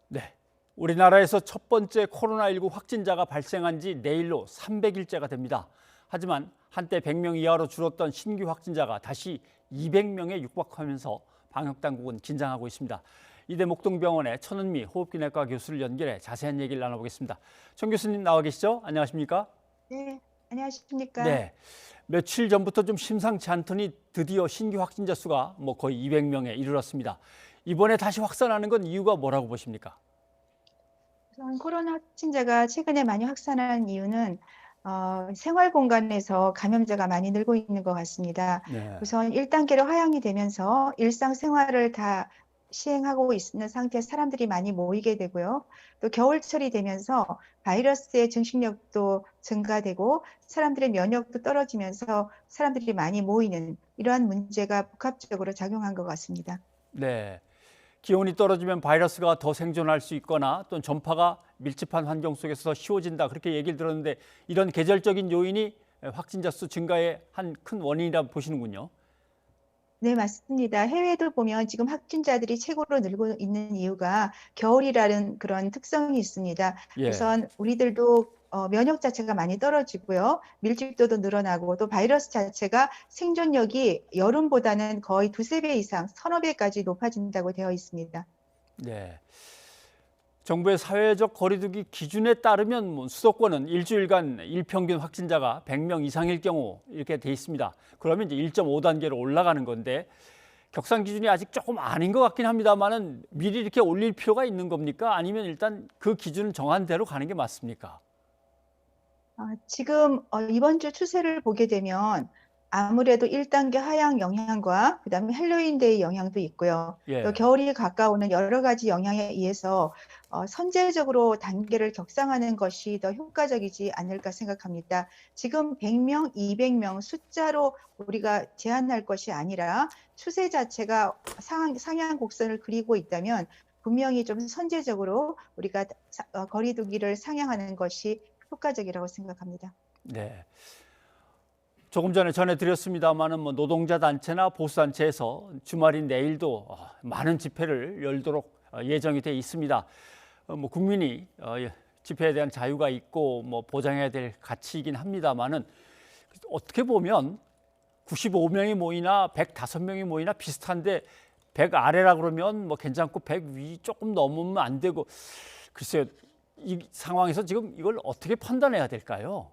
네. 우리나라에서 첫 번째 코로나19 확진자가 발생한 지 내일로 300일째가 됩니다. 하지만 한때 100명 이하로 줄었던 신규 확진자가 다시 200명에 육박하면서 방역당국은 긴장하고 있습니다. 이대 목동병원의 천은미 호흡기내과 교수를 연결해 자세한 얘기를 나눠보겠습니다. 천 교수님 나와 계시죠? 안녕하십니까? 네, 안녕하십니까? 네. 며칠 전부터 좀 심상치 않더니 드디어 신규 확진자 수가 거의 200명에 이르렀습니다. 이번에 다시 확산하는 건 이유가 뭐라고 보십니까? 우선 코로나 확진자가 최근에 많이 확산한 이유는 생활 공간에서 감염자가 많이 늘고 있는 것 같습니다. 네. 우선 1단계로 하향이 되면서 일상생활을 다 시행하고 있는 상태에 사람들이 많이 모이게 되고요. 또 겨울철이 되면서 바이러스의 증식력도 증가되고 사람들의 면역도 떨어지면서 사람들이 많이 모이는 이러한 문제가 복합적으로 작용한 것 같습니다. 네. 기온이 떨어지면 바이러스가 더 생존할 수 있거나 또는 전파가 밀집한 환경 속에서 더 쉬워진다 그렇게 얘기를 들었는데 이런 계절적인 요인이 확진자 수 증가의 한 큰 원인이라 보시는군요. 네, 맞습니다. 해외도 보면 지금 확진자들이 최고로 늘고 있는 이유가 겨울이라는 그런 특성이 있습니다. 예. 우선 우리들도 면역 자체가 많이 떨어지고요. 밀집도도 늘어나고 또 바이러스 자체가 생존력이 여름보다는 거의 두세 배 이상, 서너 배까지 높아진다고 되어 있습니다. 네. 정부의 사회적 거리두기 기준에 따르면 수도권은 일주일간 일평균 확진자가 100명 이상일 경우 이렇게 돼 있습니다. 그러면 이제 1.5단계로 올라가는 건데 격상 기준이 아직 조금 아닌 것 같긴 합니다만은 미리 이렇게 올릴 필요가 있는 겁니까? 아니면 일단 그 기준 정한 대로 가는 게 맞습니까? 지금 이번 주 추세를 보게 되면 아무래도 1단계 하향 영향과 그다음에 헬로윈데이 영향도 있고요. 또 예. 겨울이 가까우는 여러 가지 영향에 의해서 선제적으로 단계를 격상하는 것이 더 효과적이지 않을까 생각합니다. 지금 100명, 200명 숫자로 우리가 제한할 것이 아니라 추세 자체가 상향 곡선을 그리고 있다면 분명히 좀 선제적으로 우리가 거리두기를 상향하는 것이 효과적이라고 생각합니다. 네. 조금 전에 전해드렸습니다마는 노동자 단체나 보수 단체에서 주말인 내일도 많은 집회를 열도록 예정이 돼 있습니다. 국민이 집회에 대한 자유가 있고 보장해야 될 가치이긴 합니다마는 어떻게 보면 95명이 모이나 105명이 모이나 비슷한데 100 아래라 그러면 괜찮고 100 위 조금 넘으면 안 되고 글쎄요. 이 상황에서 지금 이걸 어떻게 판단해야 될까요?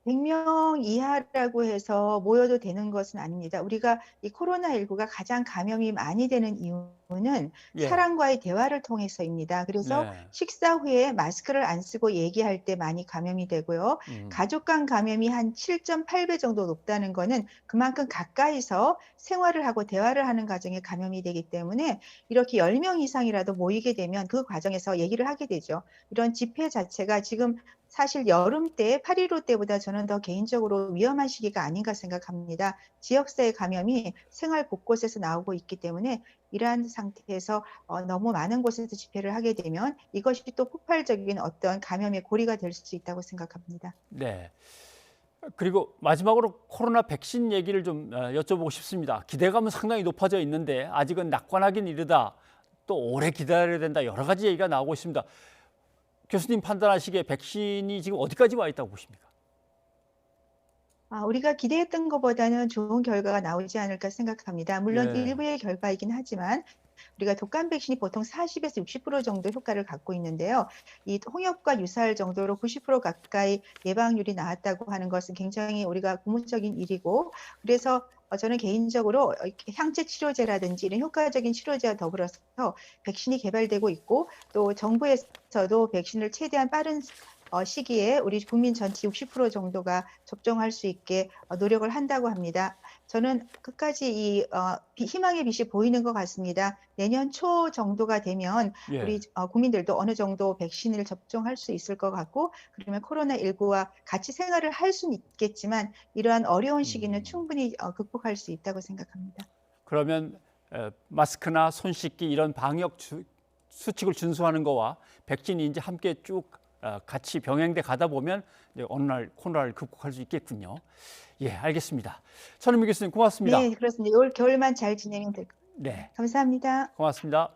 100명 이하라고 해서 모여도 되는 것은 아닙니다. 우리가 이 코로나19가 가장 감염이 많이 되는 이유는 예. 사람과의 대화를 통해서입니다. 그래서 네. 식사 후에 마스크를 안 쓰고 얘기할 때 많이 감염이 되고요. 음. 가족 간 감염이 한 7.8배 정도 높다는 거는 그만큼 가까이서 생활을 하고 대화를 하는 과정에 감염이 되기 때문에 이렇게 10명 이상이라도 모이게 되면 그 과정에서 얘기를 하게 되죠. 이런 집회 자체가 지금 사실 여름 때 8.15 때보다 저는 더 개인적으로 위험한 시기가 아닌가 생각합니다. 지역사회 감염이 생활 곳곳에서 나오고 있기 때문에 이러한 상태에서 너무 많은 곳에서 집회를 하게 되면 이것이 또 폭발적인 어떤 감염의 고리가 될 수 있다고 생각합니다. 네. 그리고 마지막으로 코로나 백신 얘기를 좀 여쭤보고 싶습니다. 기대감은 상당히 높아져 있는데 아직은 낙관하긴 이르다. 또 오래 기다려야 된다. 여러 가지 얘기가 나오고 있습니다. 교수님 판단하시기에 백신이 지금 어디까지 와 있다고 보십니까? 우리가 기대했던 것보다는 좋은 결과가 나오지 않을까 생각합니다. 물론 예. 일부의 결과이긴 하지만 우리가 독감 백신이 보통 40에서 60% 정도 효과를 갖고 있는데요. 이 홍역과 유사할 정도로 90% 가까이 예방률이 나왔다고 하는 것은 굉장히 우리가 고무적인 일이고, 그래서 저는 개인적으로 항체 치료제라든지 이런 효과적인 치료제와 더불어서 백신이 개발되고 있고, 또 정부에서도 백신을 최대한 빠른 시기에 우리 국민 전체 60% 정도가 접종할 수 있게 노력을 한다고 합니다. 저는 끝까지 희망의 빛이 보이는 것 같습니다. 내년 초 정도가 되면 우리 예. 국민들도 어느 정도 백신을 접종할 수 있을 것 같고, 그러면 코로나19와 같이 생활을 할 수는 있겠지만 이러한 어려운 시기는 음. 충분히 극복할 수 있다고 생각합니다. 그러면 마스크나 손 씻기 이런 방역 수칙을 준수하는 거와 백신이 이제 함께 쭉 같이 병행돼 가다 보면 이제 어느 날 코로나를 극복할 수 있겠군요. 예, 알겠습니다. 천은미 교수님 고맙습니다. 네, 그렇습니다. 올 겨울만 잘 진행이 될 것. 네, 감사합니다. 고맙습니다.